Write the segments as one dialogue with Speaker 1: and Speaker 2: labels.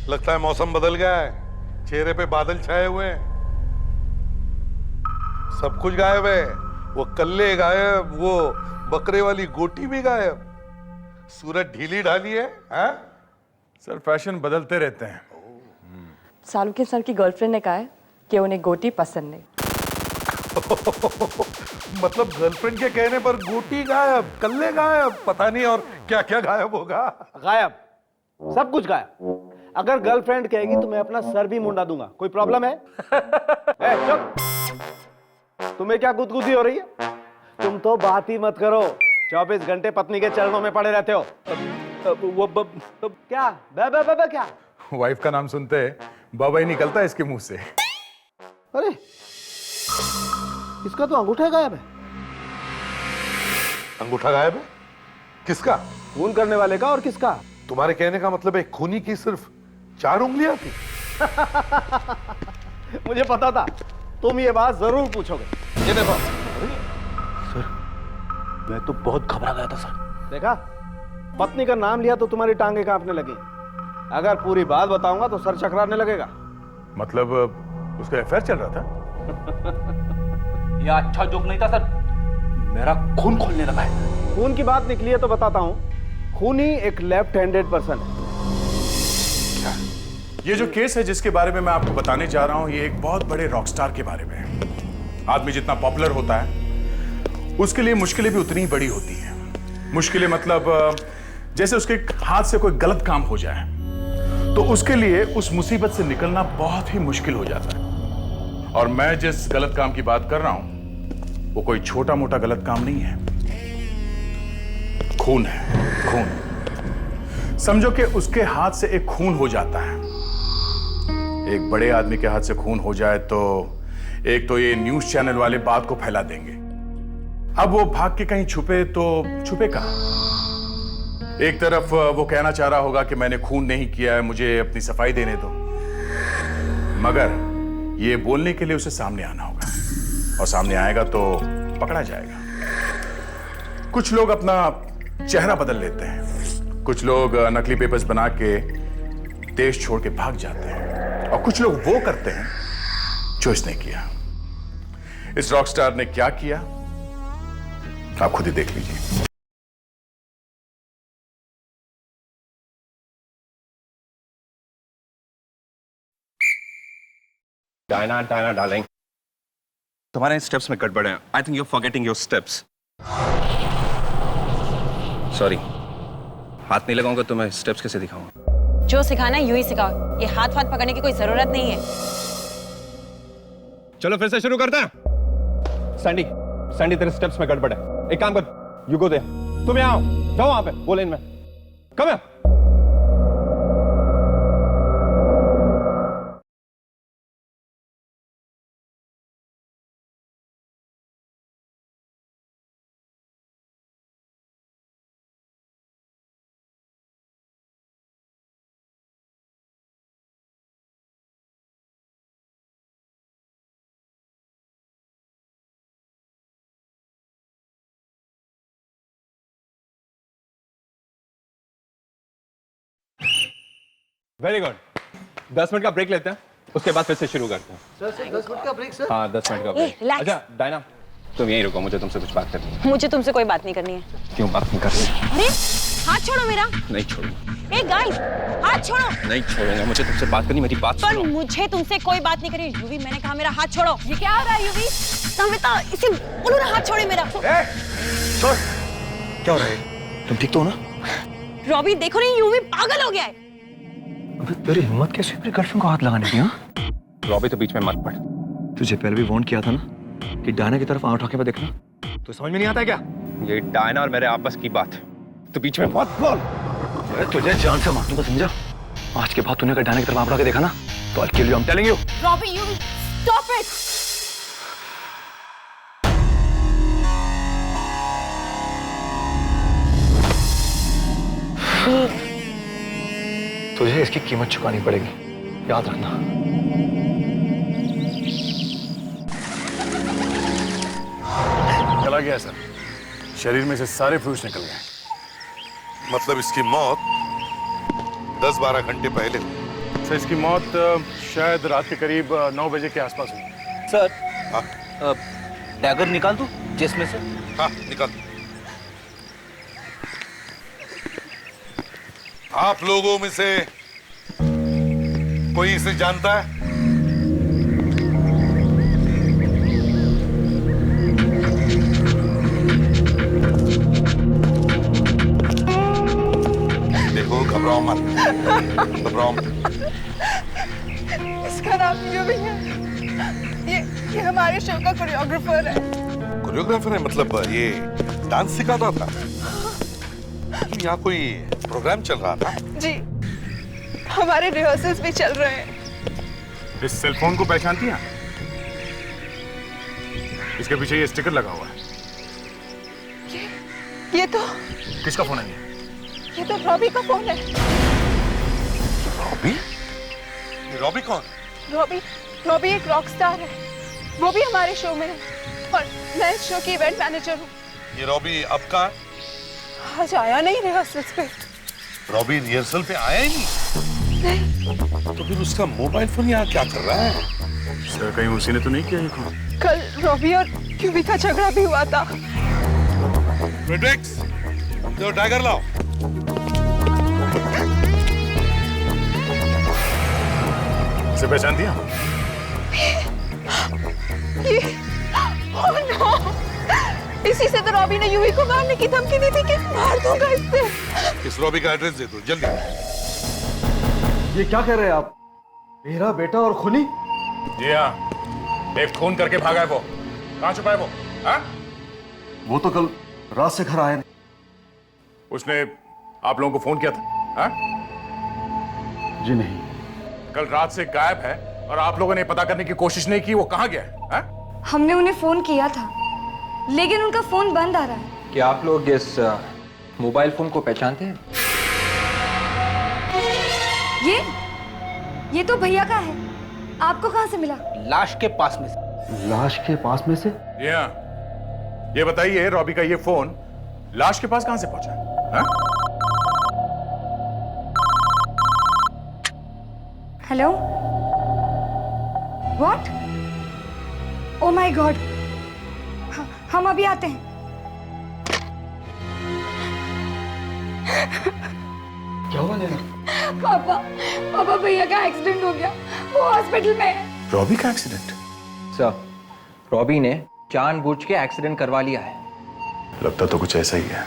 Speaker 1: लगता है मौसम बदल गया है, चेहरे पे बादल छाए हुए हैं, सब कुछ गायब है। वो कल्ले गायब, वो बकरे वाली गोटी भी गायब, सूरज ढीली ढाली है। हाँ?
Speaker 2: सर फैशन बदलते रहते हैं।
Speaker 3: सालू के सर की गर्लफ्रेंड ने कहा है कि उन्हें गोटी पसंद नहीं।
Speaker 1: मतलब गर्लफ्रेंड के कहने पर गोटी गायब, कल्ले गायब, पता नहीं और क्या क्या गायब होगा।
Speaker 4: गायब, सब कुछ गायब। अगर गर्लफ्रेंड कहेगी तो मैं अपना सर भी मुंडा दूंगा। कोई प्रॉब्लम है? चुप। तुम्हें क्या गुदगुदी हो रही है? तुम तो बात ही मत करो, 24 घंटे पत्नी के चरणों में पड़े रहते हो। क्या क्या?
Speaker 2: वाइफ का नाम सुनते बाबा ही निकलता है इसके मुंह से।
Speaker 4: अरे इसका तो अंगूठा गायब है।
Speaker 1: अंगूठा गायब है? किसका?
Speaker 4: खून करने वाले का। और किसका?
Speaker 1: तुम्हारे कहने का मतलब है खूनी की सिर्फ 4 उंगलियां थी?
Speaker 4: मुझे पता था तुम ये बात जरूर पूछोगे। ये देखो सर, मैं तो बहुत घबरा गया था सर। देखा, पत्नी का नाम लिया तो तुम्हारी टांगे कांपने लगी। अगर पूरी बात बताऊंगा तो सर चकराने लगेगा।
Speaker 2: मतलब उसका अफेयर चल रहा था?
Speaker 5: ये अच्छा जोक नहीं था सर, मेरा खून खोलने लगा है।
Speaker 4: खून की बात निकली है तो बताता हूं। खूनी एक लेफ्ट हैंडेड पर्सन है।
Speaker 2: क्या? ये जो केस है जिसके बारे में मैं आपको बताने जा रहा हूं, ये एक बहुत बड़े रॉकस्टार के बारे में है। आदमी जितना पॉपुलर होता है उसके लिए मुश्किलें भी उतनी ही बड़ी होती हैं। मुश्किलें मतलब जैसे उसके हाथ से कोई गलत काम हो जाए तो उसके लिए उस मुसीबत से निकलना बहुत ही मुश्किल हो जाता है। और मैं जिस गलत काम की बात कर रहा हूं वो कोई छोटा मोटा गलत काम नहीं है, खून है। खून समझो कि उसके हाथ से एक खून हो जाता है। एक बड़े आदमी के हाथ से खून हो जाए तो एक तो ये न्यूज चैनल वाले बात को फैला देंगे। अब वो भाग के कहीं छुपे तो छुपे कहां? एक तरफ वो कहना चाह रहा होगा कि मैंने खून नहीं किया है, मुझे अपनी सफाई देने दो, मगर ये बोलने के लिए उसे सामने आना होगा, और सामने आएगा तो पकड़ा जाएगा। कुछ लोग अपना चेहरा बदल लेते हैं, कुछ लोग नकली पेपर्स बना के देश छोड़ के भाग जाते हैं, और कुछ लोग वो करते हैं जो इसने किया। इस रॉकस्टार ने क्या किया आप खुद ही देख लीजिए।
Speaker 6: डायना डार्लिंग, तुम्हारे स्टेप्स में गड़बड़ है। I think you are forgetting your steps. Sorry, हाथ नहीं लगाऊंगा तो मैं स्टेप्स कैसे दिखाऊंगा?
Speaker 7: जो सिखाना है यूं ही सिखाओ, ये हाथ वाथ पकड़ने की कोई जरूरत नहीं है।
Speaker 6: चलो फिर से शुरू करते हैं। सैंडी तेरे स्टेप्स में गड़बड़ है। एक काम कर, यू गो देयर। तुम यहाँ आओ, जाओ वहां पे वो लेन में। कम है। Very good. 10 मिनट का ब्रेक लेते हैं, उसके बाद फिर से शुरू करते हैं।
Speaker 4: सर 10 मिनट का ब्रेक सर?
Speaker 6: हाँ 10 मिनट का ब्रेक।
Speaker 7: relax।
Speaker 6: अच्छा डायना, तुम यहीं रुको, मुझे तुमसे कुछ बात करनी है।
Speaker 7: मुझे तुमसे कोई बात नहीं करनी है।
Speaker 6: क्यों बात नहीं करनी?
Speaker 7: अरे हाथ छोड़ो मेरा।
Speaker 6: नहीं छोड़ूंगा।
Speaker 7: ए गाइस, हाथ छोड़ो।
Speaker 6: नहीं छोड़ूंगा, मुझे तुमसे बात करनी, मेरी बात
Speaker 7: पर
Speaker 6: सुनो।
Speaker 7: मुझे तुमसे कोई बात नहीं करनी। यूवी, मैंने कहा मेरा हाथ छोड़ो। ये क्या हो रहा है यूवी? सविता, इसे बोलो ना हाथ छोड़े मेरा।
Speaker 4: छोड़। क्या हो रहा है? तुम ठीक तो हो ना?
Speaker 7: रॉबी देखो नहीं, यूवी पागल हो गया है।
Speaker 8: अबे तेरी हिम्मत कैसे अपनी गर्लफ्रेंड को हाथ लगाने की? हाँ,
Speaker 6: रॉबी तो बीच में मत पड़।
Speaker 8: तुझे पहले भी वार्न किया था ना कि डायना की तरफ आंख उठा के मत देखना। तो समझ में नहीं आता है क्या?
Speaker 6: ये डायना और मेरे आपस की बात है, तो बीच में मत बोल।
Speaker 8: अरे तुझे जान से मारूंगा, समझा? आज के बाद तूने अगर डायना की तरफ आंख उठा के देखा ना तो I'll kill you, I'm telling you।
Speaker 7: Robbie, UV, stop it.
Speaker 8: तुझे इसकी कीमत चुकानी पड़ेगी, याद रखना।
Speaker 2: चला गया सर, शरीर में से सारे फ्लूइड्स निकल गए।
Speaker 1: मतलब इसकी मौत 10-12 घंटे पहले हुई।
Speaker 2: सर इसकी मौत शायद रात के करीब 9 बजे के आसपास हुई।
Speaker 5: सर डैगर निकाल दूं जिसमें से?
Speaker 1: हाँ निकाल। आप लोगों में से कोई इसे जानता है? देखो घबराओ मत, घबराओ मत।
Speaker 9: इसका नाम यूवी है। ये हमारे शो का कोरियोग्राफर है।
Speaker 1: कोरियोग्राफर है? मतलब ये डांस सिखाता था? यहाँ कोई प्रोग्राम चल रहा था?
Speaker 9: जी, हमारे रिहर्सल्स भी चल रहे हैं।
Speaker 2: इस सेल फोन को पहचानती हैं? इसके पीछे ये स्टिकर लगा हुआ है।
Speaker 9: ये तो
Speaker 2: किसका फोन है
Speaker 9: ये तो रॉबी का फोन है।
Speaker 1: रॉबी? ये रॉबी कौन?
Speaker 9: रॉबी एक रॉक स्टार है। वो भी हमारे शो में है और मैं इस शो की इवेंट मैनेजर हूँ।
Speaker 1: ये रॉबी अब का?
Speaker 9: आज आया नहीं रिहर्सल्स पे।
Speaker 1: रॉबी रिहर्सल पे आया ही नहीं? तो फिर उसका मोबाइल फोन यहाँ क्या कर रहा है?
Speaker 2: सर कहीं उसी ने तो नहीं किया ये फोन?
Speaker 9: कल रॉबी और यूवी का झगड़ा भी हुआ था।
Speaker 1: मैट्रिक्स, तो टाइगर लाओ।
Speaker 2: इसे पहचानती हैं?
Speaker 9: Oh no! इसी से तो रॉबी ने यूवी को मारने की धमकी दी थी कि मार दूंगा इससे।
Speaker 1: इस रॉबी का एड्रेस दे दो जल्दी।
Speaker 4: ये क्या कह रहे हैं आप? मेरा बेटा और खूनी?
Speaker 2: जी हाँ, एक खून करके भागा है वो। कहाँ छुपा है वो? हाँ?
Speaker 4: वो तो कल रात से घर आया नहीं।
Speaker 2: उसने आप लोगों को फोन किया था? हाँ?
Speaker 4: जी नहीं।
Speaker 2: कल रात से गायब है और आप लोगों ने पता करने की कोशिश नहीं की वो कहाँ गया है? हाँ?
Speaker 10: हमने उन्हें फोन किया था लेकिन उनका फोन बंद आ रहा है।
Speaker 11: क्या आप लोग इस मोबाइल फोन को पहचानते हैं?
Speaker 10: ये तो भैया का है। आपको कहाँ से मिला?
Speaker 5: लाश के पास में से।
Speaker 4: लाश के पास में से?
Speaker 2: जी हाँ। ये बताइए रॉबी का ये फोन लाश के पास कहाँ से पहुंचा? हाँ?
Speaker 10: Hello? What? Oh my God! हम अभी आते हैं।
Speaker 4: क्या हुआ नैना?
Speaker 10: पापा भैया का एक्सीडेंट हो गया। वो हॉस्पिटल में है।
Speaker 2: रॉबी का एक्सीडेंट?
Speaker 11: सर, रॉबी ने जानबूझ के एक्सीडेंट करवा लिया है।
Speaker 2: लगता तो कुछ ऐसा ही है।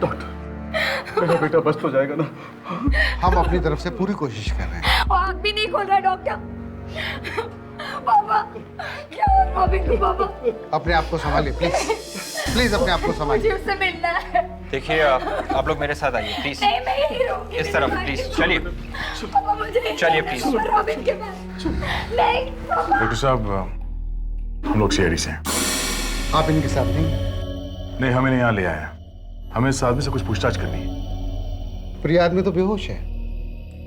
Speaker 4: डॉक्टर, मेरा बेटा बच तो जाएगा ना?
Speaker 12: हम अपनी तरफ से पूरी कोशिश कर रहे हैं।
Speaker 10: आँख भी नहीं खोल रहा डॉक्टर। पापा, क्या हो रॉबी को? पापा
Speaker 12: अपने आप को संभालिए प्लीज अपने आप को
Speaker 10: मुझे
Speaker 12: संभालिए।
Speaker 10: उससे मिलना है।
Speaker 11: देखिए आप लोग मेरे साथ आइए प्लीज।
Speaker 10: नहीं, मैं यही रहूंगी।
Speaker 11: इस तरफ प्लीज, चलिए।
Speaker 10: पापा मुझे
Speaker 11: चलिए, प्लीज।
Speaker 10: रॉबिन के पास। नहीं पापा।
Speaker 2: डॉक्टर साहब, हम लोग शहरी से हैं।
Speaker 12: आप इनके साथ नहीं?
Speaker 2: नहीं, हमें यहाँ ले आया। हमें इस आदमी से कुछ पूछताछ करनी है।
Speaker 12: पर ये आदमी तो बेहोश है।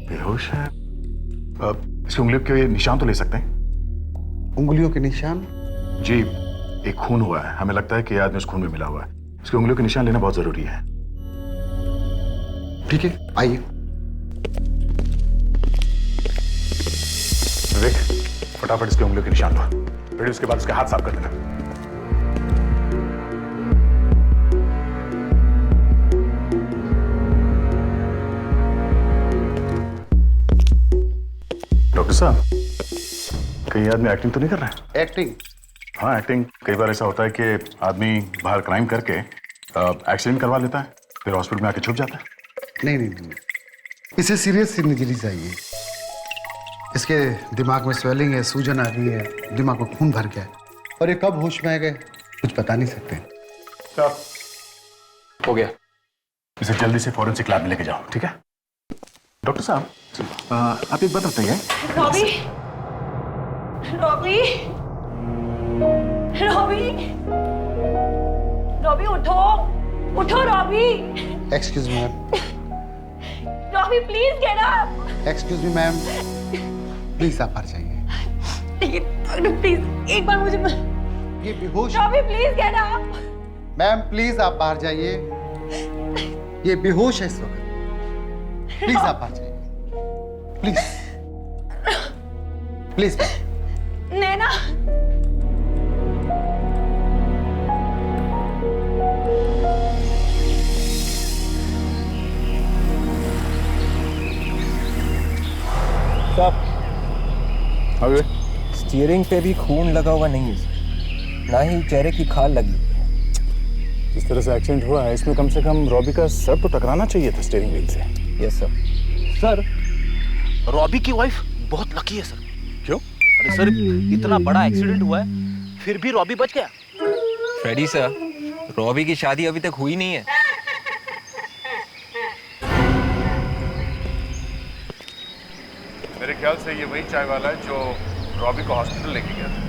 Speaker 2: बेहोश है? इसकी उंगलियों के निशान तो ले सकते हैं?
Speaker 12: उंगलियों के निशान?
Speaker 2: जी, एक खून हुआ है। हमें लगता है कि ये आदमी उस खून में मिला हुआ है। इसके उंगलियों के निशान लेना बहुत जरूरी है।
Speaker 12: ठीक है, आइए।
Speaker 2: विवेक, फटाफट इसके उंगलियों के निशान लो, फिर उसके बाद उसके हाथ साफ कर देना। डॉक्टर साहब, कई आदमी एक्टिंग तो नहीं कर रहे हैं?
Speaker 12: एक्टिंग?
Speaker 2: हाँ, एक्टिंग। कई बार ऐसा होता है कि आदमी बाहर क्राइम करके एक्सीडेंट करवा लेता है, फिर हॉस्पिटल में आके छुप जाता है।
Speaker 12: नहीं, इसे सीरियस इंजरी चाहिए। इसके दिमाग में स्वेलिंग है, सूजन आ गई है, दिमाग में खून भर गया है और ये कब होश में आ गए कुछ बता नहीं सकते।
Speaker 11: हो गया।
Speaker 2: इसे जल्दी से फॉरेंसिक लैब में लेके जाओ, ठीक है? डॉक्टर साहब, आप एक बात बताइए।
Speaker 9: रॉबी, रॉबी, रॉबी, रॉबी उठो, उठो Robbie.
Speaker 12: Excuse me ma'am.
Speaker 9: Robbie please get up.
Speaker 12: Excuse me ma'am, please आप बाहर जाइए।
Speaker 9: डॉक्टर प्लीज एक बार मुझे।
Speaker 12: ये बेहोश।
Speaker 9: Robbie please get up.
Speaker 12: Ma'am please आप बाहर जाइए। ये बेहोश है इस वक्त। प्लीज आप आ जाइए, प्लीज प्लीज।
Speaker 9: नैना,
Speaker 11: अबे स्टीयरिंग पे भी खून लगा हुआ नहीं है, ना ही चेहरे की खाल लगी।
Speaker 2: जिस तरह से एक्सीडेंट हुआ है इसमें कम से कम रॉबी का सर तो टकराना चाहिए था स्टीयरिंग व्हील से।
Speaker 11: Yes sir.
Speaker 5: सर, रॉबी की वाइफ बहुत लकी है सर।
Speaker 2: क्यों?
Speaker 5: अरे सर, इतना बड़ा एक्सीडेंट हुआ है फिर भी रॉबी बच गया।
Speaker 11: फ्रेडी सर, रॉबी की शादी अभी तक हुई नहीं है।
Speaker 2: मेरे ख्याल से ये वही चाय वाला है जो रॉबी को हॉस्पिटल लेके गया था।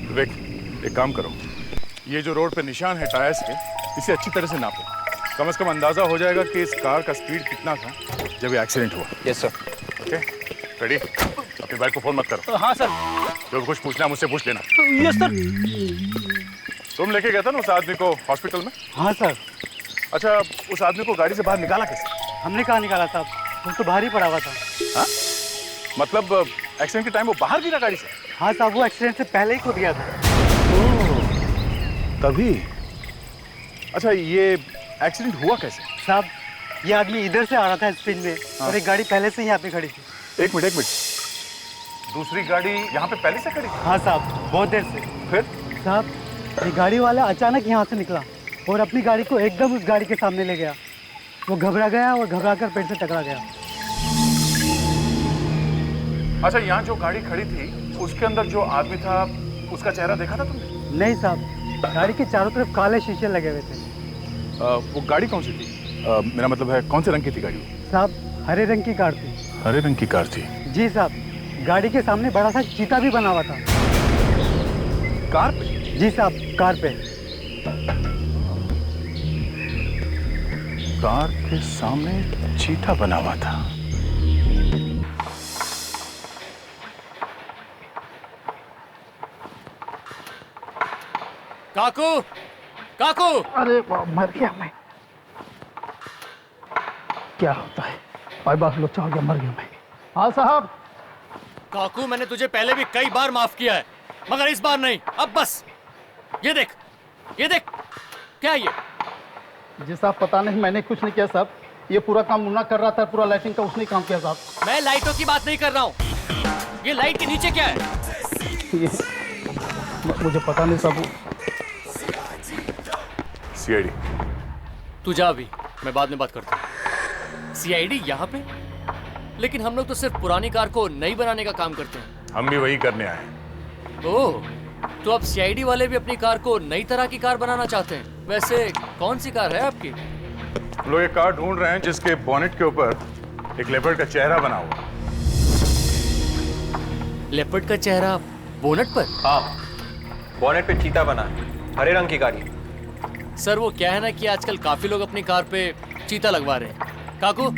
Speaker 2: विवेक, एक काम करो, ये जो रोड पे निशान है टायर्स के, इसे अच्छी तरह से नापो। कम से कम अंदाजा हो जाएगा कि इस कार का स्पीड कितना था जब ये एक्सीडेंट हुआ।
Speaker 11: Yes sir.
Speaker 2: Okay, ready? अपने बाइक को फोन मत करो।
Speaker 5: हाँ सर।
Speaker 2: जो कुछ पूछना है मुझसे पूछ लेना।
Speaker 5: Yes sir.
Speaker 2: तुम लेके गया था ना उस आदमी को हॉस्पिटल में?
Speaker 4: हाँ सर।
Speaker 2: अच्छा, उस आदमी को गाड़ी से बाहर निकाला कैसे?
Speaker 4: हमने कहाँ निकाला साहब, वो तो बाहर ही पड़ा हुआ था।
Speaker 2: हाँ? मतलब एक्सीडेंट के टाइम वो बाहर गिरा गाड़ी से?
Speaker 4: हाँ साहब, वो एक्सीडेंट से पहले ही कूद गया था।
Speaker 2: तभी? अच्छा, ये एक्सीडेंट हुआ कैसे?
Speaker 4: साहब, ये आदमी इधर से आ रहा था स्पीड में, और एक गाड़ी पहले से ही यहाँ पे खड़ी थी।
Speaker 2: एक मिनट। दूसरी गाड़ी यहाँ पे पहले से खड़ी?
Speaker 4: हाँ साहब, बहुत देर से।
Speaker 2: फिर?
Speaker 4: साहब, ये गाड़ी वाला अचानक यहाँ से निकला और अपनी गाड़ी को एकदम उस गाड़ी के सामने ले गया। वो घबरा गया और घबरा कर पेड़ से टकरा गया।
Speaker 2: अच्छा, यहाँ जो गाड़ी खड़ी थी उसके अंदर जो आदमी था उसका चेहरा देखा था तुमने?
Speaker 4: नहीं साहब, गाड़ी के चारों तरफ काले शीशे लगे हुए थे।
Speaker 2: वो गाड़ी कौन सी थी? मेरा मतलब है कौन से रंग की थी गाड़ी?
Speaker 4: साहब, हरे रंग की कार थी।
Speaker 2: हरे रंग की कार थी?
Speaker 4: जी साहब, गाड़ी के सामने बड़ा सा चीता भी बना हुआ था।
Speaker 2: कार पे?
Speaker 4: जी साहब, कार पे।
Speaker 2: कार के सामने चीता बना हुआ था।
Speaker 5: काकू, काकू!
Speaker 4: अरे मर गया मैं। क्या होता है? भाई बात लोचा हो गया, मर गया मैं। हाँ साहब।
Speaker 5: काकू, मैंने तुझे पहले भी कई बार माफ किया है, मगर इस बार नहीं। अब बस। ये देख, ये देख, क्या है ये?
Speaker 4: जी साहब, पता नहीं, मैंने कुछ नहीं किया साहब। ये पूरा काम मुन्ना कर रहा था, पूरा लाइटिंग का उसने काम किया साहब।
Speaker 5: मैं लाइटों की बात नहीं कर रहा हूँ। ये लाइट के नीचे क्या है?
Speaker 4: ये मुझे पता नहीं साहब।
Speaker 2: सीआईडी।
Speaker 5: तू जा अभी, मैं बाद में बात करता हूँ। सीआईडी यहाँ पे? लेकिन हम लोग तो सिर्फ पुरानी कार को नई बनाने का काम करते हैं।
Speaker 2: हम भी वही करने आए हैं।
Speaker 5: ओह, तो अब सीआईडी वाले भी अपनी कार को नई तरह की कार बनाना चाहते हैं। वैसे कौन सी कार है आपकी?
Speaker 2: हम लोग एक कार ढूंढ रहे हैं जिसके बोनेट के ऊपर एक लेपर्ड का चेहरा बना हुआ।
Speaker 5: लेपर्ड का चेहरा बोनट पर?
Speaker 11: हाँ, बोनेट पे चीता बना है, हरे रंग की गाड़ी।
Speaker 5: सर, वो क्या है ना कि आजकल काफी लोग अपनी कार पे चीता लगवा रहे हैं। काकू,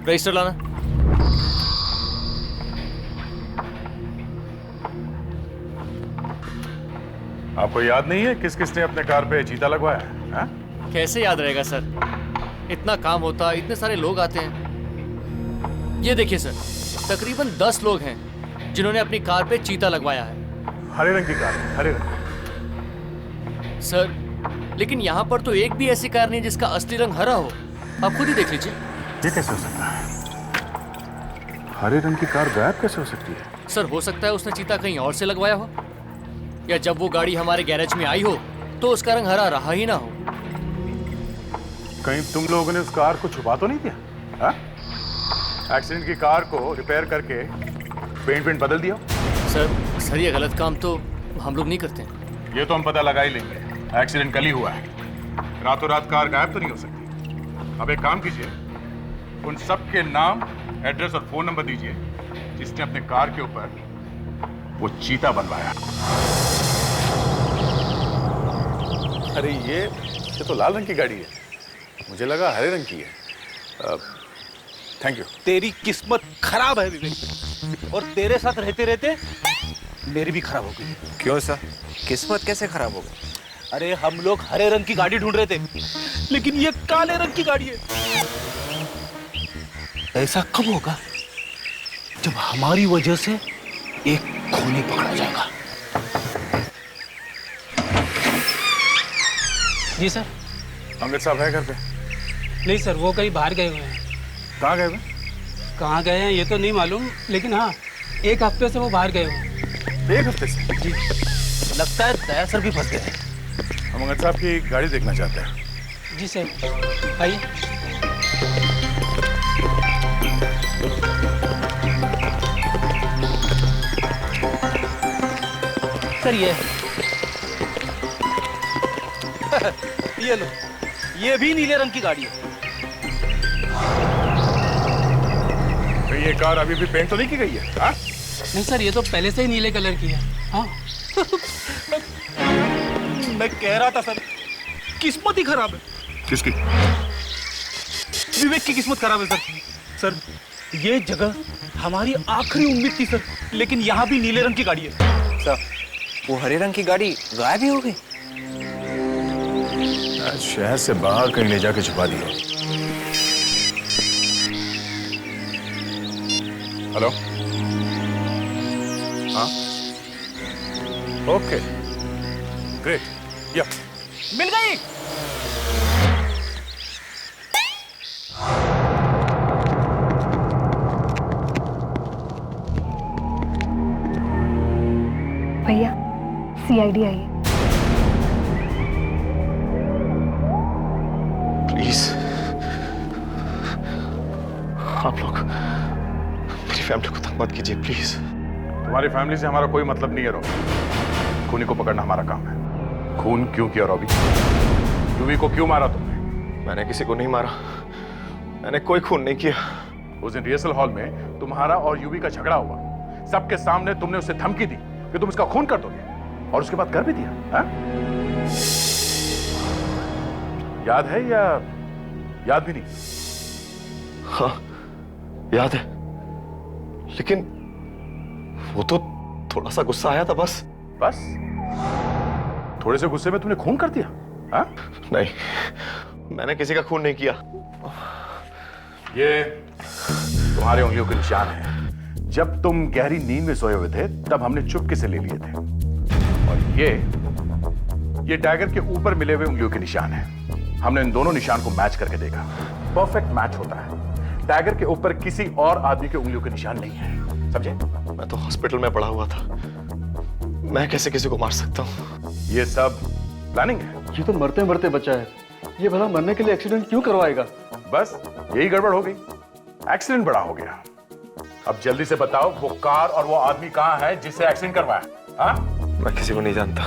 Speaker 5: रजिस्टर लाना।
Speaker 2: आपको याद नहीं है किस किसने अपने कार पे चीता लगवाया है? हाँ?
Speaker 5: कैसे याद रहेगा सर, इतना काम होता, इतने सारे लोग आते हैं। ये देखिए सर, तकरीबन 10 लोग हैं जिन्होंने अपनी कार पे चीता लगवाया है।
Speaker 2: हरे रंग की कार, हरे रंग।
Speaker 5: सर, लेकिन यहाँ पर तो एक भी ऐसी कार नहीं जिसका असली रंग हरा हो। आप खुद ही देख लीजिए।
Speaker 2: ये कैसे हो सकता है? हरे रंग की कार गायब कैसे हो सकती है?
Speaker 5: सर, हो सकता है उसने चीता कहीं और से लगवाया हो, या जब वो गाड़ी हमारे गैरेज में आई हो तो उसका रंग हरा रहा ही ना हो।
Speaker 2: कहीं तुम लोगों ने उस कार को छुपा तो नहीं दिया? हाँ? एक्सीडेंट की कार को रिपेयर करके पेंट बदल दिया?
Speaker 5: सर, ये गलत काम तो हम लोग नहीं करते हैं।
Speaker 2: ये तो हम पता लगा ही लेंगे। एक्सीडेंट कल ही हुआ है, रातों रात कार गायब तो नहीं हो सकती। अब एक काम कीजिए, उन सब के नाम, एड्रेस और फोन नंबर दीजिए जिसने अपने कार के ऊपर वो चीता बनवाया। अरे ये तो लाल रंग की गाड़ी है, मुझे लगा हरे रंग की है। Thank you.
Speaker 5: तेरी किस्मत खराब है विवेक, और तेरे साथ रहते रहते मेरी भी खराब हो गई।
Speaker 11: क्यों सर, किस्मत कैसे खराब हो गई?
Speaker 4: अरे हम लोग हरे रंग की गाड़ी ढूंढ रहे थे, लेकिन ये काले रंग की गाड़ी है। ऐसा कब होगा जब हमारी वजह से एक खूनी पकड़ा जाएगा।
Speaker 13: जी सर।
Speaker 2: अमित साहब है घर पे?
Speaker 13: नहीं सर, वो कहीं बाहर गए हुए हैं।
Speaker 2: कहाँ गए हुए?
Speaker 13: कहाँ गए हैं ये तो नहीं मालूम, लेकिन हाँ 1 हफ्ते से वो बाहर गए हुए हैं।
Speaker 2: 1 हफ्ते से?
Speaker 13: जी।
Speaker 4: लगता है दया सर भी फंस गए हैं।
Speaker 2: हम अमित साहब की गाड़ी देखना चाहते हैं।
Speaker 13: जी सर, आइए। सर
Speaker 4: ये लो, ये भी नीले रंग की गाड़ी है।
Speaker 2: तो ये कार अभी भी पेंट तो नहीं की गई है? हाँ?
Speaker 13: नहीं सर, ये तो पहले से ही नीले कलर की है। हाँ।
Speaker 4: मैं कह रहा था सर, किस्मत ही खराब है।
Speaker 2: किसकी?
Speaker 4: विवेक की किस्मत खराब है सर। सर, ये जगह हमारी आखिरी उम्मीद थी सर, लेकिन यहाँ भी नीले रंग की गाड़ी है।
Speaker 11: सर, वो हरे रंग की गाड़ी गायब ही हो गई।
Speaker 2: शहर से बाहर कहीं ले जाके छुपा दिया। हेलो? हाँ? Okay, great. या
Speaker 4: मिल गई।
Speaker 10: भैया, सीआईडी आई है।
Speaker 8: प्लीज आप लोग मेरी फैमिली को तंग मत कीजिए प्लीज।
Speaker 2: तुम्हारी फैमिली से हमारा कोई मतलब नहीं है रॉबी। खूनी को पकड़ना हमारा काम है। खून क्यों किया रॉबी? यूवी को क्यों मारा तुमने?
Speaker 8: मैंने किसी को नहीं मारा, मैंने कोई खून नहीं किया।
Speaker 2: उस दिन रिहर्सल हॉल में तुम्हारा और यूवी का झगड़ा हुआ। सबके सामने तुमने उसे धमकी दी कि तुम इसका खून कर दोगे, और उसके बाद कर भी दिया। हा? याद है या याद भी नहीं?
Speaker 8: हाँ याद है, लेकिन वो तो थोड़ा सा गुस्सा आया था बस।
Speaker 2: बस? थोड़े से गुस्से में तुमने खून कर दिया? हा?
Speaker 8: नहीं, मैंने किसी का खून नहीं किया।
Speaker 2: ये तुम्हारे उंगलियों के निशान हैं। जब तुम गहरी नींद में सोए हुए थे तब हमने चुपके से ले लिए थे। और ये टाइगर के ऊपर मिले हुए उंगलियों के निशान हैं। हमने इन दोनों निशान को मैच करके देखा। परफेक्ट मैच होता है। टाइगर के ऊपर किसी और आदमी के उंगलियों के निशान नहीं है। समझे?
Speaker 8: मैं तो हॉस्पिटल में पड़ा हुआ था, मैं कैसे किसी को मार सकता हूँ?
Speaker 2: ये सब प्लानिंग है।
Speaker 14: ये तो मरते मरते बचा है, ये भला मरने के लिए एक्सीडेंट क्यों करवाएगा?
Speaker 2: बस यही गड़बड़ हो गई, एक्सीडेंट बड़ा हो गया। अब जल्दी से बताओ वो कार और वो आदमी कहाँ है जिससे एक्सीडेंट करवाया? हाँ?
Speaker 8: मैं किसी को नहीं जानता,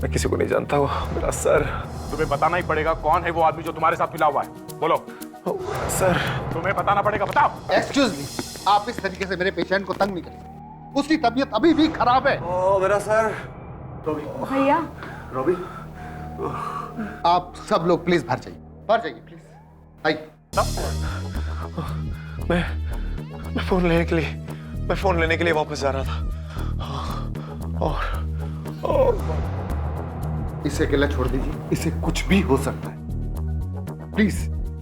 Speaker 8: मैं किसी को नहीं जानता। वो मेरा सर।
Speaker 2: तुम्हें बताना ही पड़ेगा कौन है वो आदमी जो तुम्हारे साथ मिला हुआ है। बोलो।
Speaker 8: सर,
Speaker 2: तुम्हें बताना पड़ेगा, बताओ।
Speaker 12: एक्सक्यूज मी, आप इस तरीके से मेरे पेशेंट को तंग नहीं करें। उसकी तबीयत अभी भी खराब है।
Speaker 8: ओ मेरा सर।
Speaker 10: भैया,
Speaker 12: रॉबी, आप सब लोग प्लीज बाहर जाइए प्लीज। आइए।
Speaker 8: मैं फोन लेने के लिए वापस जा रहा था। और
Speaker 12: इसे अकेला छोड़ दीजिए, इसे कुछ भी हो सकता है। Please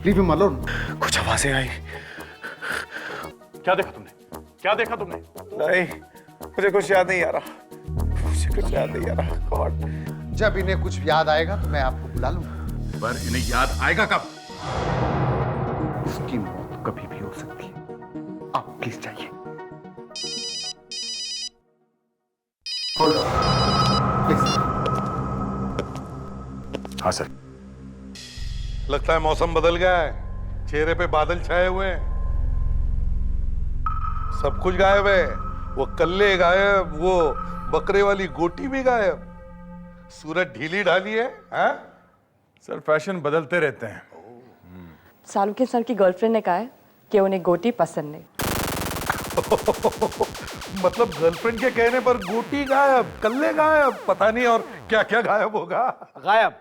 Speaker 12: leave him alone.
Speaker 8: कुछ आवाजें आई।
Speaker 2: क्या देखा तुमने? क्या देखा तुमने?
Speaker 8: नहीं, मुझे कुछ याद नहीं आ रहा, मुझे कुछ याद नहीं आ रहा। गॉड,
Speaker 12: जब इन्हें कुछ याद आएगा तो मैं आपको बुला लूंगा।
Speaker 2: पर इन्हें याद आएगा कब?
Speaker 12: उसकी मौत कभी भी हो सकती है। आप प्लीज जाइए। प्लीज।
Speaker 2: हाँ सर।
Speaker 1: लगता है मौसम बदल गया है, चेहरे पे बादल छाए हुए हैं, सब कुछ गायब है। वो कल्ले गायब, वो बकरे वाली गोटी भी गायब, सूरज ढीली ढाली है। हाँ?
Speaker 2: सर फैशन बदलते रहते हैं।
Speaker 3: सालुके सर की गर्लफ्रेंड ने कहा है कि उन्हें गोटी पसंद नहीं।
Speaker 1: मतलब गर्लफ्रेंड के कहने पर गोटी गायब, कल्ले गायब, पता नहीं और क्या क्या गायब होगा।
Speaker 4: गायब,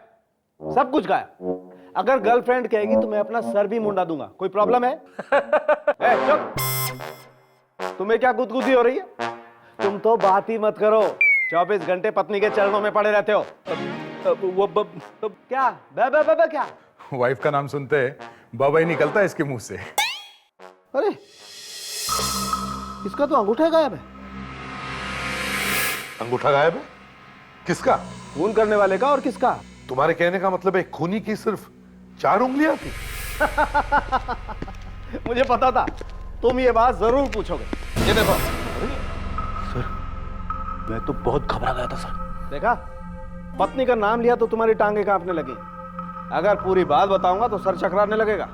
Speaker 4: सब कुछ गायब। अगर गर्लफ्रेंड कहेगी तो मैं अपना सर भी मुंडा दूंगा। कोई प्रॉब्लम है? चुप। तुम्हें क्या गुदगुदी हो रही है? तुम तो बात ही मत करो, 24 घंटे पत्नी के चरणों में पड़े रहते हो। क्या बे क्या?
Speaker 2: वाइफ का नाम सुनते बाबा ही निकलता है इसके मुंह से।
Speaker 4: अरे इसका तो अंगूठा गायब है।
Speaker 1: अंगूठा गायब है? किसका?
Speaker 4: खून करने वाले का। और किसका?
Speaker 1: तुम्हारे कहने का मतलब है खूनी की सिर्फ 4 उंगलियां थी?
Speaker 4: मुझे पता था तुम ये बात जरूर पूछोगे।
Speaker 1: ये देखो।
Speaker 4: सर मैं तो बहुत घबरा गया था सर। देखा, पत्नी का नाम लिया तो तुम्हारी टांगे कांपने लगी। अगर पूरी बात बताऊंगा तो सर चकराने लगेगा।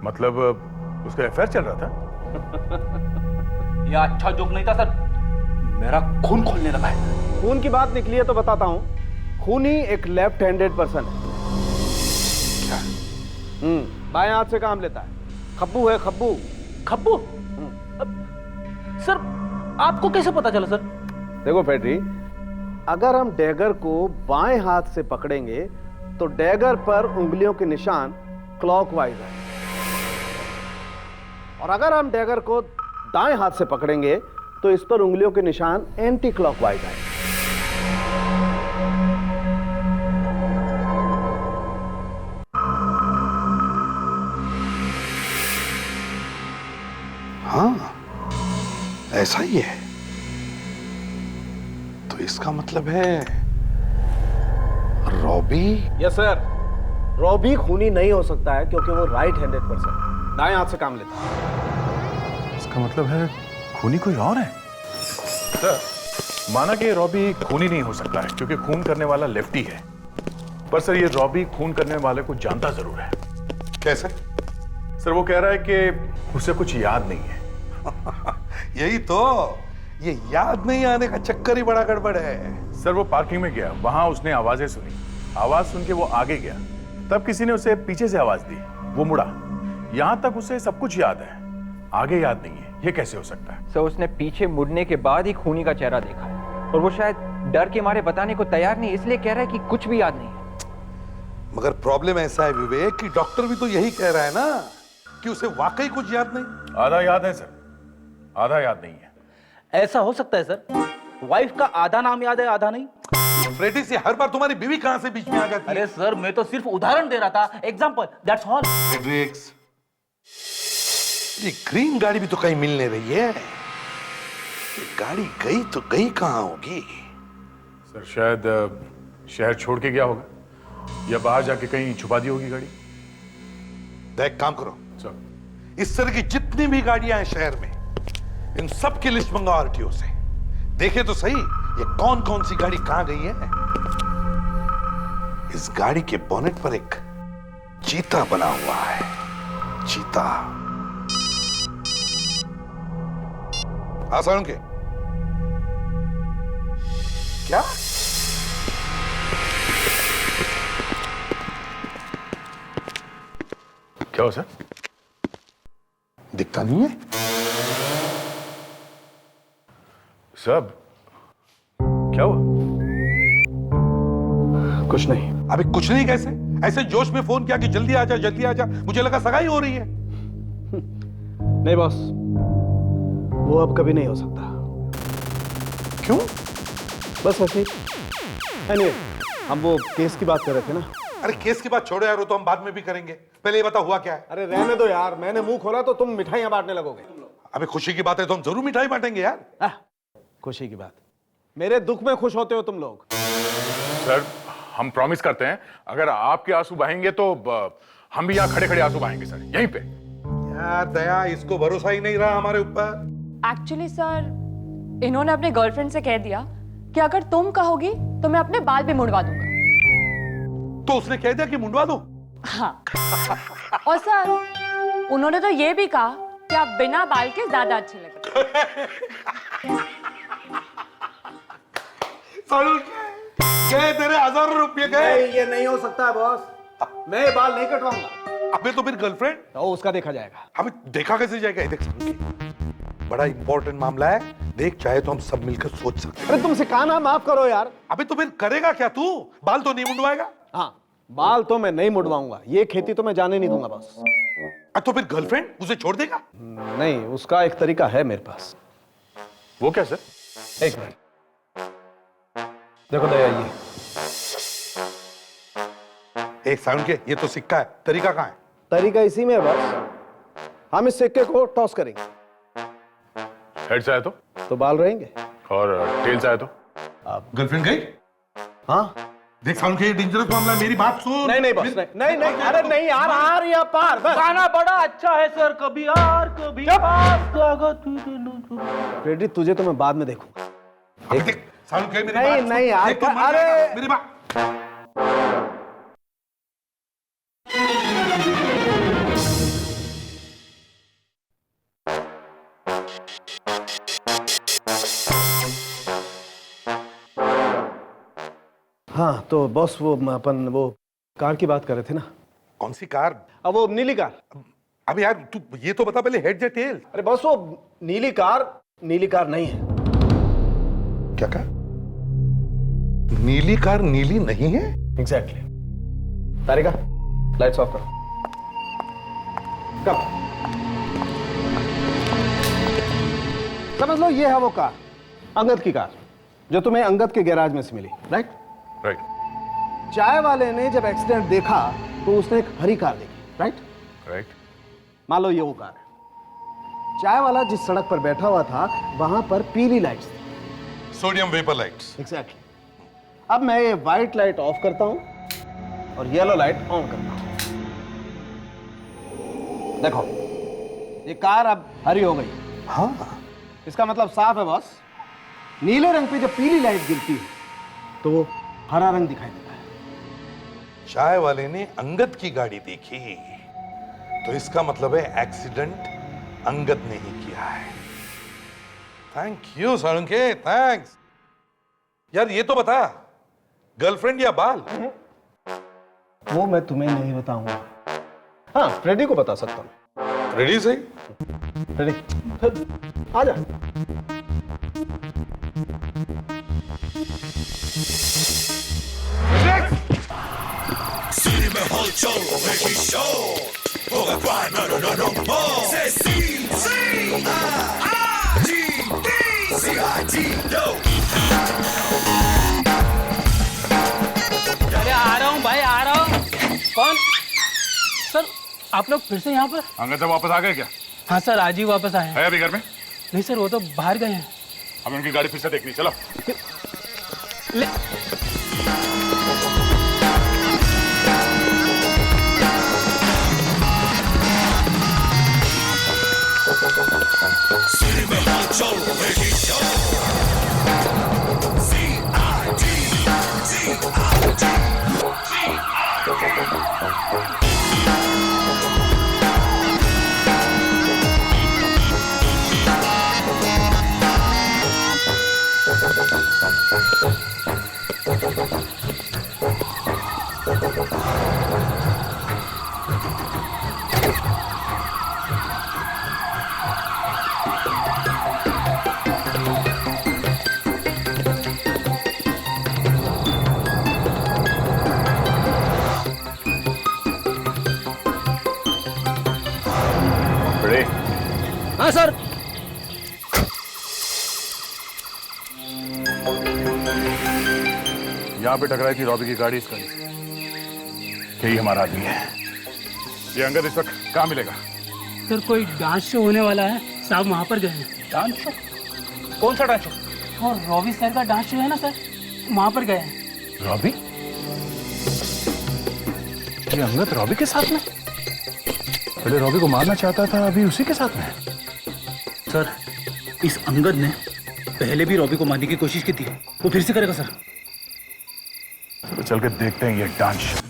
Speaker 2: मतलब उसका अफेयर चल रहा था?
Speaker 14: यह अच्छा जोक नहीं था सर, मेरा खून खोलने लगा है।
Speaker 4: खून की बात निकली है तो बताता हूं। खूनी एक लेफ्ट हैंडेड पर्सन है।
Speaker 1: क्या?
Speaker 4: बाएं हाथ से काम लेता है। खब्बू है, खब्बू।
Speaker 14: खब्बू? सर आपको कैसे पता चला सर?
Speaker 4: देखो फेड्री, अगर हम डैगर को बाएं हाथ से पकड़ेंगे तो डैगर पर उंगलियों के निशान क्लॉकवाइज है, और अगर हम डैगर को दाएं हाथ से पकड़ेंगे तो इस पर उंगलियों के निशान एंटी क्लॉकवाइज है।
Speaker 1: हाँ, ऐसा ही है। तो इसका मतलब है रॉबी?
Speaker 4: यस सर, रॉबी खूनी नहीं हो सकता है क्योंकि वो राइट हैंडेड पर्सन, दाएं हाथ से काम लेता है।
Speaker 2: इसका मतलब है खूनी कोई और है? सर, माना कि रॉबी खूनी नहीं हो सकता है क्योंकि खून करने वाला लेफ्टी है, पर सर ये रॉबी खून करने वाले को जानता जरूर है।
Speaker 1: कैसे?
Speaker 2: सर वो कह रहा है कि उसे कुछ याद नहीं है।
Speaker 1: यही तो, ये याद नहीं आने का चक्कर ही बड़ा गड़बड़ है।
Speaker 2: सर वो पार्किंग में गया, वहां उसने आवाजें सुनी, आवाज सुन के वो आगे गया, तब किसी ने उसे पीछे से आवाज दी, वो मुड़ा। यहां तक उसे सब कुछ याद है, आगे याद नहीं है। ये कैसे हो सकता है?
Speaker 11: सर उसने पीछे मुड़ने के बाद ही खूनी का चेहरा देखा है, और वो शायद डर के मारे बताने को तैयार नहीं, इसलिए कह रहा है कि कुछ भी याद नहीं है।
Speaker 1: मगर प्रॉब्लम ऐसा है विवेक कि डॉक्टर भी तो यही कह रहा है ना कि उसे वाकई कुछ याद नहीं।
Speaker 2: आधा याद है सर, आधा याद नहीं है।
Speaker 14: ऐसा हो सकता है सर, वाइफ का आधा नाम याद है, आधा नहीं।
Speaker 1: फ्रेडी से हर बार तुम्हारी बीवी कहां से बीच में आ जाती है?
Speaker 14: अरे सर मैं तो सिर्फ उदाहरण दे रहा था, एग्जांपल, दैट्स ऑल।
Speaker 1: फ्रेडरिक्स, ये ग्रीन गाड़ी भी तो कहीं मिल नहीं रही है। ये गाड़ी गई तो गई कहां होगी?
Speaker 2: सर शायद शहर छोड़ के गया होगा, या बाहर जाके कहीं छुपा दी होगी गाड़ी।
Speaker 1: देख, काम करो,
Speaker 2: सर
Speaker 1: इस तरह की जितनी भी गाड़ियां हैं शहर में, इन सब की लिस्ट मंगाओ आरटीओ से। देखे तो सही ये कौन कौन सी गाड़ी कहां गई है। इस गाड़ी के बोनेट पर एक चीता बना हुआ है। चीता। आसान के क्या?
Speaker 2: क्या हो सर?
Speaker 1: दिखता नहीं है
Speaker 2: सब? क्या हुआ?
Speaker 4: कुछ नहीं।
Speaker 1: अभी कुछ नहीं कैसे? ऐसे जोश में फोन किया कि जल्दी आ जा, जल्दी आ जा। मुझे लगा सगाई हो रही है।
Speaker 4: नहीं बॉस, वो अब कभी नहीं हो सकता।
Speaker 1: क्यों?
Speaker 4: बस ऐसे ही। Anyway, हम वो केस की बात कर रहे थे ना।
Speaker 1: अरे केस की बात छोड़ो यार, वो तो हम बाद में भी करेंगे। पहले ये बता हुआ क्या है?
Speaker 4: अरे रहने दो यार, मैंने मुंह खोला तो तुम मिठाइयां बांटने लगोगे।
Speaker 1: अबे खुशी की बात है तो हम जरूर मिठाई बांटेंगे यार।
Speaker 4: खुशी की बात? मेरे दुख में खुश होते हो तुम लोग।
Speaker 2: सर हम प्रॉमिस करते हैं, अगर आपके आंसू बहेंगे तो हम भी यहाँ खड़े खड़े आंसू बहाएंगे सर, यहीं पे।
Speaker 1: यार दया, इसको भरोसा ही नहीं रहा हमारे ऊपर।
Speaker 3: एक्चुअली सर, इन्होंने अपने गर्लफ्रेंड से कह दिया कि अगर तुम कहोगी तो मैं अपने बाल भी मुड़वा दूंगा।
Speaker 1: तो उसने कह दिया कि मुंडवा दो?
Speaker 3: हाँ। और सर उन्होंने तो ये भी कहा कि आप बिना बाल के ज्यादा अच्छे लगते हैं।
Speaker 1: गए तेरे 1000 रुपये गए।
Speaker 4: ये नहीं हो सकता बॉस, मैं ये बाल नहीं कटवाऊंगा।
Speaker 1: अबे तो फिर गर्लफ्रेंड?
Speaker 4: तो उसका देखा जाएगा।
Speaker 1: अबे देखा कैसे जाएगा? देख, बड़ा इंपॉर्टेंट मामला है, देख चाहे तो हम सब मिलकर सोच सकते हैं।
Speaker 4: अरे तुमसे कहा ना, माफ करो यार।
Speaker 1: अबे तो फिर करेगा क्या तू? बाल तो नहीं मुंडवाएगा?
Speaker 4: हाँ, बाल तो मैं नहीं मुड़वाऊंगा, ये खेती तो मैं जाने नहीं दूंगा बॉस।
Speaker 1: तो फिर गर्लफ्रेंड उसे छोड़ देगा?
Speaker 4: नहीं, उसका एक तरीका है मेरे पास।
Speaker 2: वो क्या सर?
Speaker 4: एक मिनट, देखो दया, ये
Speaker 1: एक साउंड के, ये तो सिक्का है, तरीका कहाँ है?
Speaker 4: तरीका इसी में है बस, हम इस सिक्के को टॉस करेंगे।
Speaker 2: हेड से आए
Speaker 4: तो बाल रहेंगे,
Speaker 2: और टेल से आए तो
Speaker 1: गर्लफ्रेंड गई?
Speaker 4: हाँ
Speaker 1: देख साउंड के, ये डेंजरस मामला है, मेरी बात सुन।
Speaker 4: नहीं बस, नहीं अरे नहीं यार, आर या पार बस।
Speaker 14: गाना बड़ा अच्छा है सर, कभी आर कभी पार।
Speaker 4: फ्रेडी तुझे तो मैं बाद में देखूंगा।
Speaker 1: देख साउंड के, मेरी
Speaker 4: नहीं
Speaker 1: बात सुन।
Speaker 4: नहीं यार,
Speaker 1: देख, तो मर
Speaker 4: अरे
Speaker 1: जाएगा, मेरी बात।
Speaker 4: हाँ तो बॉस, वो अपन वो कार की बात कर रहे थे ना।
Speaker 1: कौन सी कार?
Speaker 4: अब वो नीली कार।
Speaker 1: अब यार तू ये तो बता पहले, हेड या टेल?
Speaker 4: अरे बॉस, वो नीली कार नहीं है।
Speaker 1: क्या कहा? नीली कार नीली नहीं है?
Speaker 4: एग्जैक्टली। तारिका, लाइट्स ऑफ करो। कम। समझ लो ये है वो कार, अंगद की कार, जो तुम्हें अंगद के गैराज में से मिली, राइट?
Speaker 2: राइट।
Speaker 4: चाय वाले ने जब एक्सीडेंट देखा तो उसने एक हरी कार देखी, राइट?
Speaker 2: राइट।
Speaker 4: मान लो ये वो कार है। चाय वाला जिस सड़क पर बैठा हुआ था वहां पर पीली लाइट्स थी,
Speaker 1: सोडियम वेपर लाइट्स।
Speaker 4: एग्जैक्टली। अब मैं ये व्हाइट लाइट ऑफ करता हूं और येलो लाइट ऑन करता हूं। देखो ये कार अब हरी हो गई।
Speaker 1: हाँ,
Speaker 4: इसका मतलब साफ है बॉस, नीले रंग पे जब पीली लाइट गिरती है तो वो हरा रंग दिखाई देता है।
Speaker 1: चाय वाले ने अंगद की गाड़ी देखी, तो इसका मतलब है एक्सीडेंट अंगद ने ही किया है। Thank you Salunkhe, thanks. यार ये तो बता, गर्लफ्रेंड या बाल?
Speaker 4: वो मैं तुम्हें नहीं बताऊंगा। हाँ, फ्रेडी को बता सकता हूँ।
Speaker 1: रेडी सही?
Speaker 4: फ्रेडी आ जा।
Speaker 13: अरे आ रहा हूँ भाई, आ रहा हूँ। कौन सर? आप लोग फिर से यहाँ पर?
Speaker 2: अंगद से वापस आ गए क्या?
Speaker 13: हाँ सर, आज ही वापस आए हैं।
Speaker 2: है अभी घर में?
Speaker 13: नहीं सर, वो तो बाहर गए हैं।
Speaker 2: हमें उनकी गाड़ी फिर से देखनी, चलो।
Speaker 13: ले
Speaker 2: बड़े।
Speaker 13: हाँ सर।
Speaker 2: यहाँ पे टकराई थी रॉबी की गाड़ी, इसका यही हमारा आदमी है। ये अंगद इस वक्त कहाँ मिलेगा?
Speaker 13: सर कोई डांस शो होने वाला है, साहब वहाँ पर गए हैं।
Speaker 14: Dance show? कौन सा डांस शो?
Speaker 13: और रॉबी सर का डांस शो है ना सर, वहाँ पर गए हैं।
Speaker 2: रॉबी? ये अंगद रॉबी के साथ में? पहले रॉबी को मारना चाहता था, अभी उसी के साथ में।
Speaker 13: सर इस अंगद ने पहले भी रॉबी को मारने की कोशिश की थी, वो फिर से करेगा सर।
Speaker 2: तो चल के देखते हैं ये डांस शो।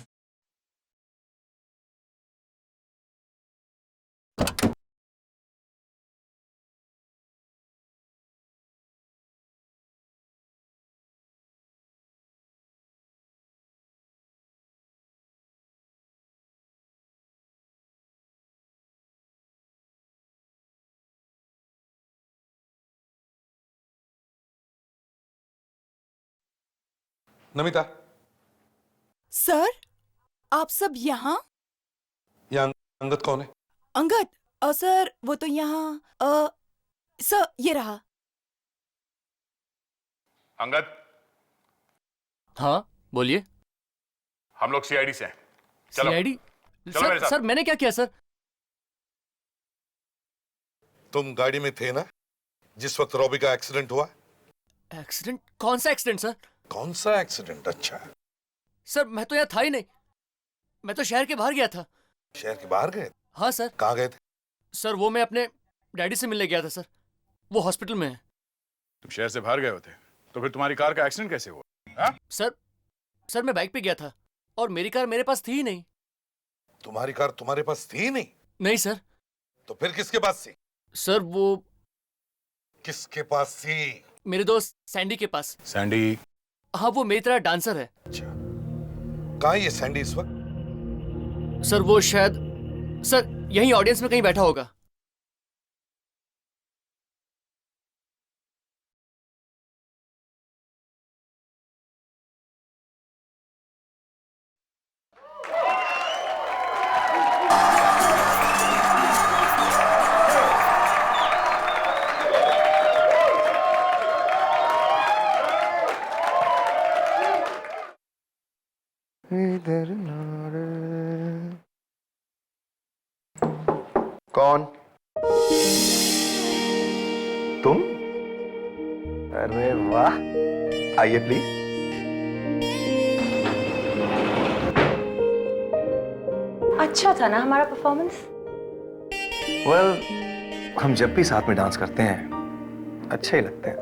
Speaker 1: नमिता,
Speaker 9: सर आप सब यहाँ?
Speaker 1: ये अंगद कौन है?
Speaker 9: अंगद? सर वो तो यहाँ सर ये रहा।
Speaker 2: अंगद।
Speaker 5: हाँ बोलिए।
Speaker 2: हम लोग सीआईडी से हैं। चलो।
Speaker 5: सीआईडी?
Speaker 2: चलो मेरे
Speaker 5: सर
Speaker 2: साथ।
Speaker 5: सर मैंने क्या किया सर?
Speaker 1: तुम गाड़ी में थे ना जिस वक्त रॉबी का एक्सीडेंट हुआ?
Speaker 5: एक्सीडेंट? कौन सा एक्सीडेंट सर?
Speaker 1: कौन सा एक्सीडेंट? अच्छा,
Speaker 5: सर मैं तो यहाँ था ही नहीं, मैं तो शहर के बाहर गया था।
Speaker 1: शहर के बाहर गए?
Speaker 5: हाँ सर।
Speaker 1: कहाँ गए थे?
Speaker 5: सर वो मैं अपने डैडी से मिलने गया था सर, वो हॉस्पिटल में है।
Speaker 2: तुम शहर से बाहर गए होते तो फिर तुम्हारी कार का एक्सीडेंट कैसे हुआ? हाँ?
Speaker 5: सर मैं बाइक पे गया था और मेरी कार मेरे पास थी ही नहीं।
Speaker 1: तुम्हारी कार तुम्हारे पास थी नहीं?
Speaker 5: नहीं सर।
Speaker 1: तो फिर किसके पास थी?
Speaker 5: सर वो
Speaker 1: किसके पास थी?
Speaker 5: मेरे दोस्त सैंडी के पास।
Speaker 2: सैंडी?
Speaker 5: हाँ वो मेरी तरह डांसर है।
Speaker 1: अच्छा, कहाँ है ये सैंडी इस वक्त?
Speaker 5: सर वो शायद सर यहीं ऑडियंस में कहीं बैठा होगा।
Speaker 8: इधर कौन? तुम? अरे वाह, आइए प्लीज।
Speaker 7: अच्छा था ना हमारा परफॉर्मेंस?
Speaker 8: वेल, हम जब भी साथ में डांस करते हैं अच्छे ही लगते हैं।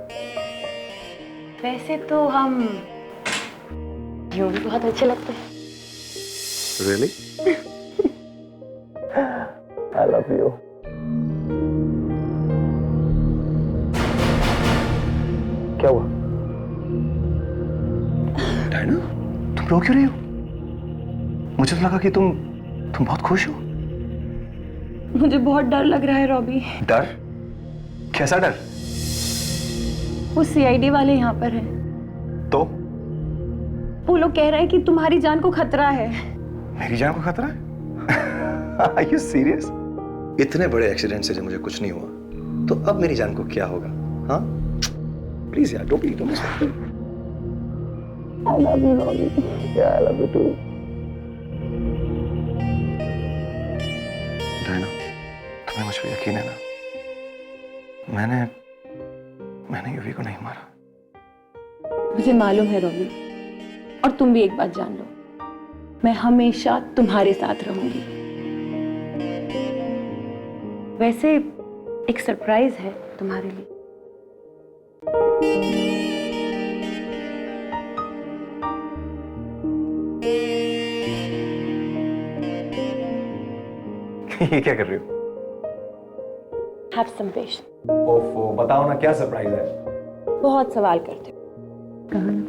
Speaker 7: वैसे तो हम यूं भी बहुत अच्छे लगते हैं।
Speaker 8: Really? I love you. क्या हुआ? डायना, तुम रो क्यों रही हो? मुझे तो लगा कि तुम बहुत खुश हो।
Speaker 7: मुझे बहुत डर लग रहा है रॉबी।
Speaker 8: डर? कैसा डर?
Speaker 7: वो सीआईडी वाले यहाँ पर हैं।
Speaker 8: तो?
Speaker 7: वो लोग कह रहे हैं कि तुम्हारी जान को खतरा है।
Speaker 8: मेरी जान को खतरा है? Are you serious? इतने बड़े एक्सीडेंट से जब मुझे कुछ नहीं हुआ तो अब मेरी जान को क्या होगा? हाँ? प्लीज यार, don't be so. I love you, Robbie. Yeah, I love you too. Diana, तुम्हें मुझ पर यकीन है ना? मैंने यूवी को नहीं मारा।
Speaker 7: मुझे मालूम है रॉबी, और तुम भी एक बात जान लो, मैं हमेशा तुम्हारे साथ रहूंगी। वैसे एक सरप्राइज है तुम्हारे लिए।
Speaker 8: ये क्या कर रही हो?
Speaker 7: Have some patience.
Speaker 8: ओफो, बताओ ना क्या सरप्राइज है?
Speaker 7: बहुत सवाल करते हो। कहाँ ना?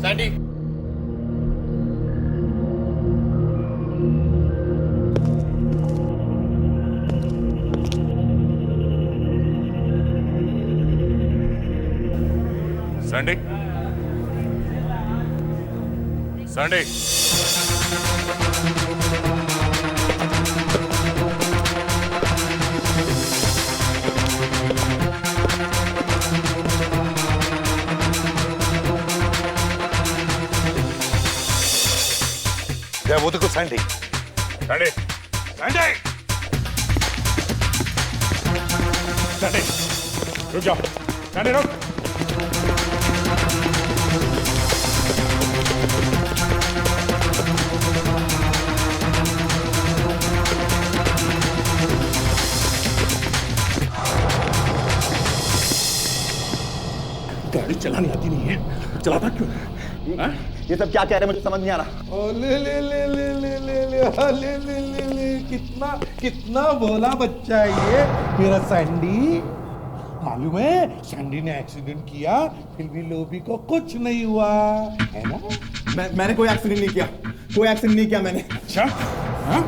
Speaker 5: सैंडी,
Speaker 2: सैंडी, सैंडी,
Speaker 1: क्या वो देखो सैंडी।
Speaker 2: सैंडी, सैंडी, सैंडी, रुक जाओ। सैंडी रुक।
Speaker 4: गाड़ी चलानी आती नहीं है, चलाता क्यों है?
Speaker 8: ये सब क्या कह रहे हैं मुझे समझ नहीं आ रहा।
Speaker 1: ओ ले ले ले ले ले ले ले हाँ, ले ले ले ले कितना कितना भोला बच्चा है ये मेरा सैंडी। मालूम है सैंडी ने एक्सीडेंट किया फिर भी लोबी को कुछ नहीं हुआ है ना?
Speaker 8: मैंने कोई एक्सीडेंट नहीं किया, कोई एक्सीडेंट नहीं किया मैंने।
Speaker 1: अच्छा हाँ?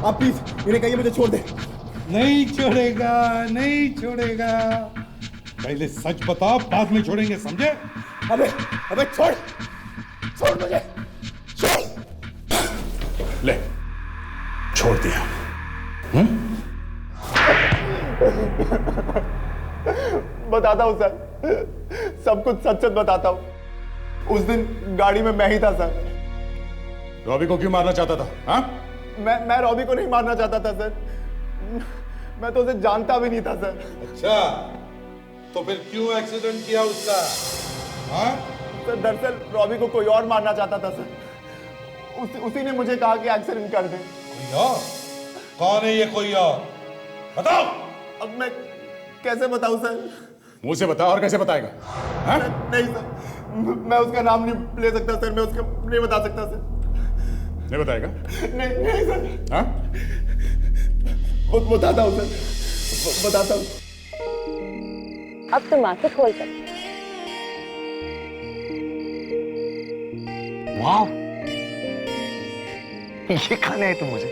Speaker 8: आप प्लीज इन्हें कहिए मुझे छोड़ दे।
Speaker 1: नहीं छोड़ेगा, नहीं छोड़ेगा। पहले सच बता, बाद में छोड़ेंगे, समझे?
Speaker 8: अबे छोड़ मुझे, छोड़।
Speaker 2: ले, छोड़ दिया।
Speaker 6: बताता हूँ सर, सब कुछ सच सच बताता हूँ। उस दिन गाड़ी में मैं ही था सर।
Speaker 2: रॉबी को क्यों मारना चाहता था? हाँ?
Speaker 6: मैं रॉबी को नहीं मारना चाहता था सर, मैं तो उसे जानता भी नहीं था सर।
Speaker 1: अच्छा, तो फिर क्यों एक्सीडेंट किया उसका? हाँ?
Speaker 6: सर दरअसल रॉबी को कोई और मारना चाहता था सर, उसी ने मुझे कहा कि एक्सीडेंट कर दे।
Speaker 1: कोई और? कौन है ये कोई और? बताओ।
Speaker 6: अब मैं कैसे बताऊं सर?
Speaker 2: मुंह से बता। और कैसे बताएगा? हाँ?
Speaker 6: नहीं सर, मैं उसका नाम नहीं ले सकता सर, मैं उसका नहीं बता सकता सर।
Speaker 2: नहीं बताएगा?
Speaker 6: नहीं सर।
Speaker 2: हाँ?
Speaker 6: बताता हूँ सर, बताता हूँ।
Speaker 7: अब तुम आंखें खोल सकते।
Speaker 8: वाह, ये खाने आए तुम मुझे?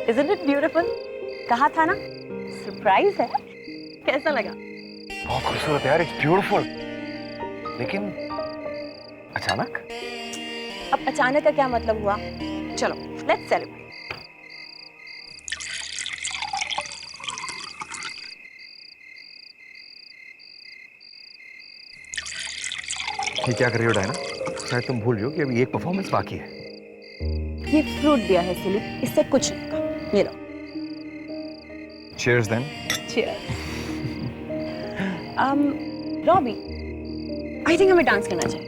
Speaker 7: Isn't it beautiful? कहा था ना, सरप्राइज है। कैसा लगा?
Speaker 8: बहुत खूबसूरत यार, इट्स ब्यूटीफुल। लेकिन अचानक?
Speaker 7: अब अचानक का क्या मतलब हुआ? चलो, लेट्स सेलिब्रेट।
Speaker 8: ये क्या कर रही हो डायना? शायद तुम भूल रही हो कि अभी एक परफॉर्मेंस बाकी है।
Speaker 7: ये फ्रूट दिया है सिली, इससे कुछ नहीं होगा। ये लो।
Speaker 8: Cheers then.
Speaker 7: Cheers. Robbie, I think हमें डांस करना चाहिए।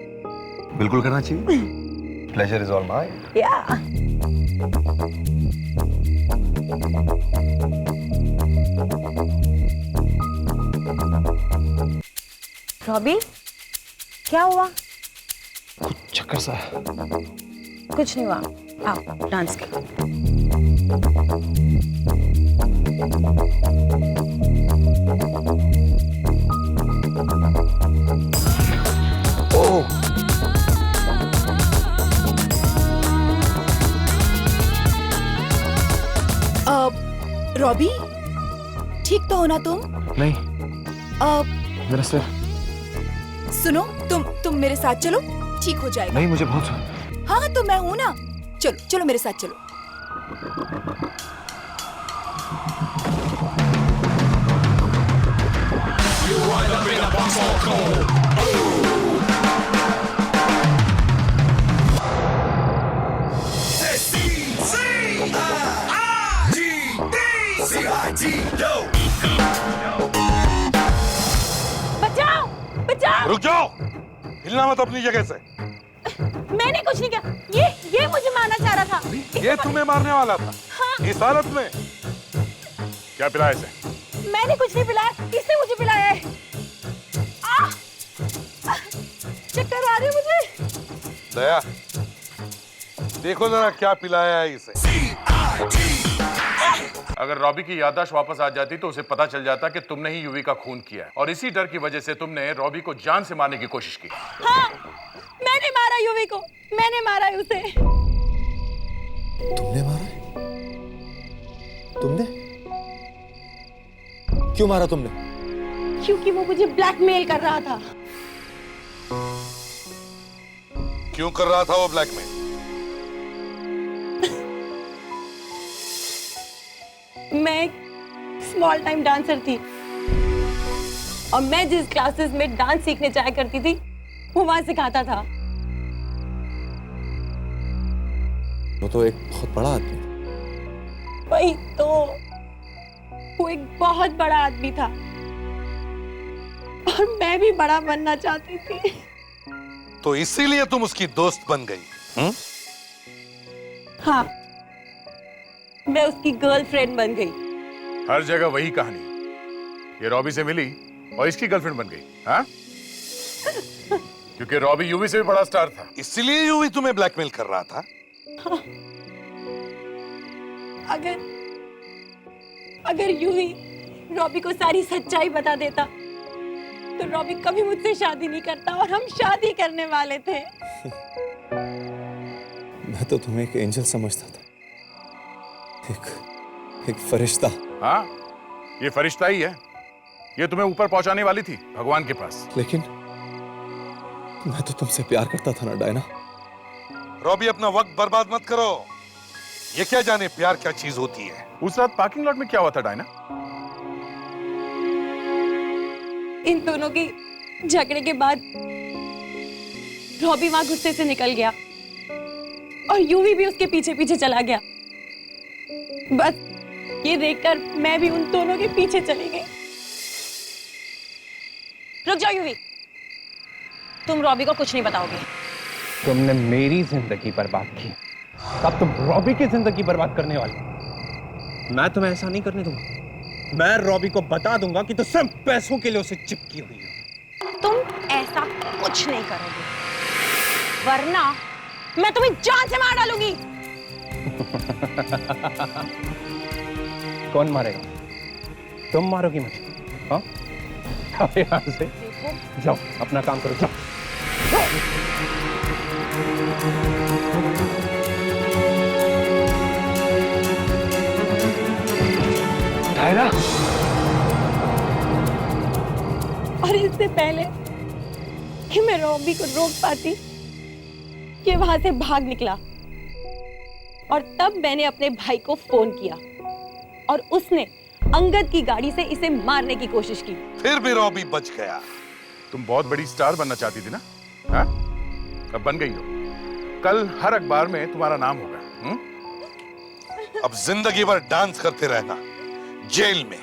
Speaker 8: बिल्कुल करना चाहिए। Pleasure is all mine.
Speaker 7: Yeah. Robbie, क्या हुआ?
Speaker 8: कुछ चक्कर सा।
Speaker 7: कुछ नहीं हुआ, आओ डांस करो।
Speaker 8: ओह,
Speaker 9: रॉबी, ठीक तो हो ना तुम?
Speaker 8: नहीं, मेरा सिर।
Speaker 9: सुनो, तुम मेरे साथ चलो, ठीक हो जाएगा।
Speaker 8: नहीं, मुझे बहुत।
Speaker 9: हाँ तो मैं हूं ना, चलो चलो मेरे साथ चलो।
Speaker 7: बचाओ, बचाओ!
Speaker 1: रुक जाओ, हिलना मत अपनी जगह से।
Speaker 7: मैंने कुछ नहीं किया, ये मुझे मारना चाह रहा था।
Speaker 1: ये तुम्हें मारने वाला था?
Speaker 7: हाँ।
Speaker 1: इस हालत में?
Speaker 2: क्या पिलाया इसे?
Speaker 7: मैंने कुछ नहीं पिलाया, इसने मुझे पिलाया है। चक्कर आ रहे हैं मुझे।
Speaker 1: दया, देखो जरा क्या पिलाया है इसे।
Speaker 2: अगर रॉबी की याददाश्त वापस आ जाती तो उसे पता चल जाता कि तुमने ही यूवी का खून किया है, और इसी डर की वजह से तुमने रॉबी को जान से मारने की कोशिश की।
Speaker 7: हाँ, मैंने मारा यूवी को, मैंने मारा उसे।
Speaker 8: तुमने मारा? तुमने? क्यों मारा तुमने?
Speaker 7: क्योंकि वो मुझे ब्लैकमेल कर रहा था।
Speaker 1: क्यों कर रहा था वो ब्लैकमेल?
Speaker 7: मैं एक स्मॉल टाइम डांसर थी और मैं जिस क्लासेस में डांस सीखने जाया करती थी वो वहां सिखाता था।
Speaker 8: वो तो एक बहुत बड़ा आदमी।
Speaker 7: वही तो, वो एक बहुत बड़ा आदमी था और मैं भी बड़ा बनना चाहती थी।
Speaker 1: तो इसीलिए तुम उसकी दोस्त बन गई?
Speaker 7: हाँ, मैं उसकी गर्लफ्रेंड बन गई।
Speaker 2: हर जगह वही कहानी, ये रॉबी से मिली और इसकी गर्लफ्रेंड बन गई। हाँ? क्योंकि रॉबी यूवी से भी बड़ा स्टार था,
Speaker 1: इसीलिए यूवी तुम्हें ब्लैकमेल कर रहा था।
Speaker 7: हाँ। अगर यूवी रॉबी को सारी सच्चाई बता देता तो रॉबी कभी मुझसे शादी नहीं करता और हम शादी करने वाले थे।
Speaker 8: मैं तो तुम्हें एक एंजल समझता था, एक फरिश्ता।
Speaker 2: हाँ, ये फरिश्ता ही है, ये तुम्हें ऊपर पहुंचाने वाली थी भगवान के पास।
Speaker 8: लेकिन मैं तो तुमसे प्यार करता था ना डायना।
Speaker 1: रॉबी, अपना वक्त बर्बाद मत करो, ये क्या जाने प्यार क्या चीज होती है।
Speaker 2: उस रात पार्किंग लॉट में क्या हुआ था डायना?
Speaker 7: इन दोनों की झगड़े के बाद रॉबी वहां गुस्से से निकल गया और यूवी भी उसके पीछे पीछे चला गया। बस ये देखकर मैं भी उन दोनों के पीछे चली गई। रुक जाओ यूवी, तुम रॉबी को कुछ नहीं बताओगे।
Speaker 6: तुमने मेरी जिंदगी बर्बाद की, अब तुम रॉबी की जिंदगी बर्बाद करने वाले। मैं तुम्हें ऐसा नहीं करने दूंगा। मैं रॉबी को बता दूंगा कि तुम सिर्फ पैसों के लिए उसे चिपकी हुई हो।
Speaker 7: तुम ऐसा कुछ नहीं करोगे, वरना मैं तुम्हें जान से मार डालूंगी।
Speaker 6: कौन मारेगा? तुम मारोगी मुझे? हाँ? अब यहाँ से जाओ, अपना काम करो, जाओ।
Speaker 4: टायरा,
Speaker 7: और इससे पहले कि मैं रॉबी को रोक पाती, ये वहां से भाग निकला और तब मैंने अपने भाई को फोन किया और उसने अंगद की गाड़ी से इसे मारने की कोशिश की।
Speaker 1: फिर भी रॉबी बच गया।
Speaker 2: तुम बहुत बड़ी स्टार बनना चाहती थी ना? हाँ? अब बन गई हो। कल हर अखबार में तुम्हारा नाम होगा।
Speaker 1: अब जिंदगी भर डांस करते रहना जेल में।